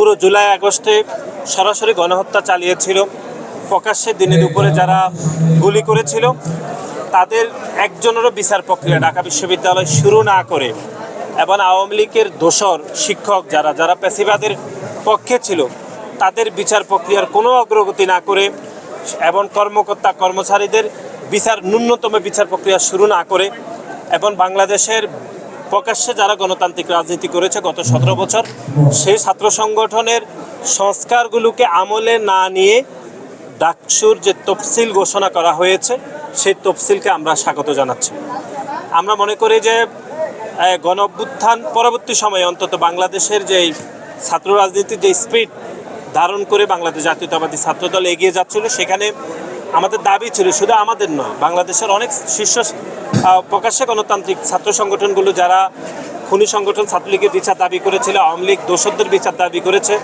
পুরো জুলাই আগস্টে সরাসরি গণহত্যা চালিয়েছিল, প্রকাশ্যে দিনে দুপুরে যারা গুলি করেছিল তাদের একজনেরও বিচার প্রক্রিয়া ঢাকা বিশ্ববিদ্যালয় শুরু না করে এবং আওয়ামী লীগের দোসর শিক্ষক যারা যারা পেশিবাদের পক্ষে ছিল তাদের বিচার প্রক্রিয়ার কোনো অগ্রগতি না করে এবং কর্মকর্তা কর্মচারীদের ন্যূনতম বিচার প্রক্রিয়া শুরু না করে এবং বাংলাদেশের প্রকাশ্যে যারা গণতান্ত্রিক রাজনীতি করেছে গত 17 বছর সেই ছাত্র সংগঠনের সংস্কারগুলোকে আমলে না নিয়ে ডাকসুর যে তফসিল ঘোষণা করা হয়েছে সেই তফসিলকে আমরা স্বাগত জানাচ্ছি। আমরা মনে করি যে গণ অভ্যুত্থান পরবর্তী সময়ে অন্তত বাংলাদেশের যেই ছাত্র রাজনীতির যে স্পিড ধারণ করে বাংলাদেশ জাতীয়তাবাদী ছাত্রদল এগিয়ে যাচ্ছিল, সেখানে আমাদের দাবি ছিল, শুধু আমাদের নয়, বাংলাদেশের অনেক শীর্ষ প্রকাশ্যে গণতান্ত্রিক ছাত্র সংগঠনগুলো যারা খুনি সংগঠন ছাত্রলীগের বিচার দাবি করেছিল, আওয়ামী লীগ দোসরদের বিচার দাবি করেছে,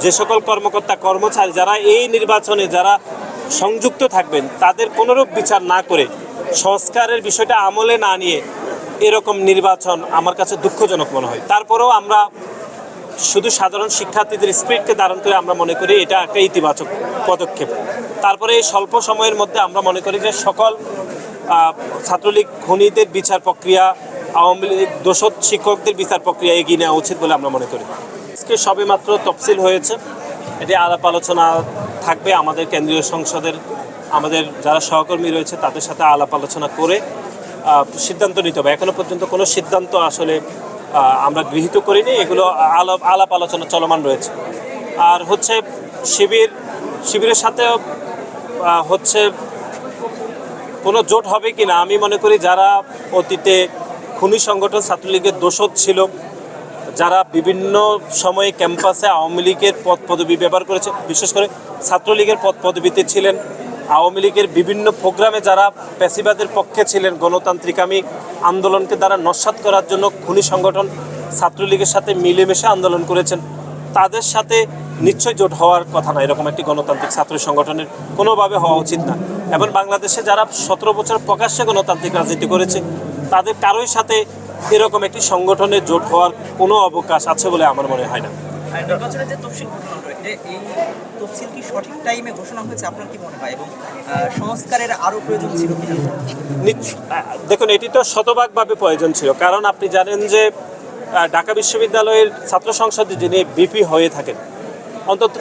যে সকল কর্মকর্তা কর্মচারী যারা এই নির্বাচনে যারা সংযুক্ত থাকবেন তাদের কোনোরূপ বিচার না করে সংস্কারের বিষয়টা আমলে না নিয়ে এরকম নির্বাচন আমার কাছে দুঃখজনক মনে হয়। তারপরেও আমরা শুধু সাধারণ শিক্ষার্থীদের স্পিরিটকে ধারণ করে আমরা মনে করি এটা একটা ইতিবাচক পদক্ষেপ। তারপরে এই স্বল্প সময়ের মধ্যে আমরা মনে করি যে সকল ছাত্রলীগ খুনিদের বিচার প্রক্রিয়া, আওয়ামী লীগ দোষর শিক্ষকদের বিচার প্রক্রিয়া এগিয়ে নেওয়া উচিত বলে আমরা মনে করি। আজকে সবেমাত্র তফসিল হয়েছে, এটি আলাপ আলোচনা থাকবে আমাদের কেন্দ্রীয় সংসদের আমাদের যারা সহকর্মী রয়েছে তাদের সাথে আলাপ আলোচনা করে সিদ্ধান্ত নিতে হবে। এখনো পর্যন্ত কোনো সিদ্ধান্ত আসলে আমরা গৃহীত করিনি, এগুলো আলাপ আলোচনা চলমান রয়েছে। আর হচ্ছে শিবিরের সাথে হচ্ছে কোনো জোট হবে কি না, আমি মনে করি যারা অতীতে খুনি সংগঠন ছাত্রলীগের দোসর ছিল, যারা বিভিন্ন সময়ে ক্যাম্পাসে আওয়ামী লীগের পদ পদবি ব্যবহার করেছে, বিশেষ করে ছাত্রলীগের পদ পদবিতে ছিলেন, আওয়ামী লীগের বিভিন্ন প্রোগ্রামে যারা পেশিবাদের পক্ষে ছিলেন, গণতান্ত্রিকামী আন্দোলনকে দ্বারা নস্যাৎ করার জন্য খুনি সংগঠন ছাত্রলীগের সাথে মিলেমিশে আন্দোলন করেছেন, তাদের সাথে নিশ্চয়ই জোট হওয়ার কথা না। এরকম একটি গণতান্ত্রিক ছাত্র সংগঠনের কোনোভাবে হওয়া উচিত না। এবং বাংলাদেশে যারা 17 বছর প্রকাশ্যে গণতান্ত্রিক রাজনীতি করেছে তাদের কারোই সাথে এরকম একটি সংগঠনের জোট হওয়ার কোনো অবকাশ আছে বলে আমার মনে হয় না। নির্বাচনের যে তফসিল ঘোষণা হয়েছে, এই তফসিল কি সঠিক টাইমে ঘোষণা হয়েছে আপনার কি মনে হয়, এবং সংস্কারের আরও প্রয়োজন ছিল কিনা? দেখুন, এটি তো শতভাগভাবে প্রয়োজন ছিল, কারণ আপনি জানেন যে ঢাকা বিশ্ববিদ্যালয়ের ছাত্র সংসদে যিনি বিপি হয়ে থাকেন অন্তত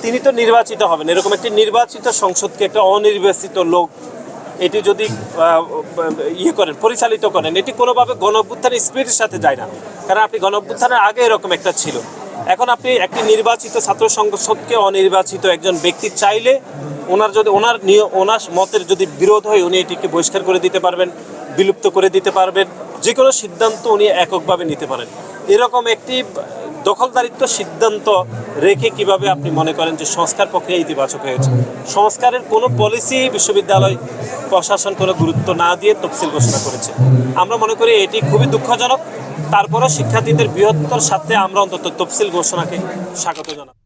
তিনি তো নির্বাচিত হবেন। এরকম একটি নির্বাচিত সংসদকে একটা অনির্বাচিত লোক এটি যদি পরিচালিত করেন, এটি কোনোভাবে গণ অভ্যুত্থানের স্পিরিটের সাথে যায় না। কারণ আপনি গণ অভ্যুত্থানের আগে এরকম একটা ছিল, এখন আপনি একটি নির্বাচিত ছাত্র সংসদকে অনির্বাচিত একজন ব্যক্তি চাইলে ওনার মতের যদি বিরোধ হয় উনি এটিকে বহিষ্কার করে দিতে পারবেন, বিলুপ্ত করে দিতে পারবেন, যে কোনো সিদ্ধান্ত উনি এককভাবে নিতে পারেন। এরকম একটি দখলদারিত্ব সিদ্ধান্ত রেখে কিভাবে আপনি মনে করেন যে সংস্কার প্রক্রিয়া ইতিবাচক হয়েছে? সংস্কারের কোনো পলিসি বিশ্ববিদ্যালয় প্রশাসন কোনো গুরুত্ব না দিয়ে তফসিল ঘোষণা করেছে। আমরা মনে করি এটি খুবই দুঃখজনক। তারপরও শিক্ষার্থীদের বৃহত্তর স্বার্থে আমরা অন্তত তফসিল ঘোষণাকে স্বাগত জানাই।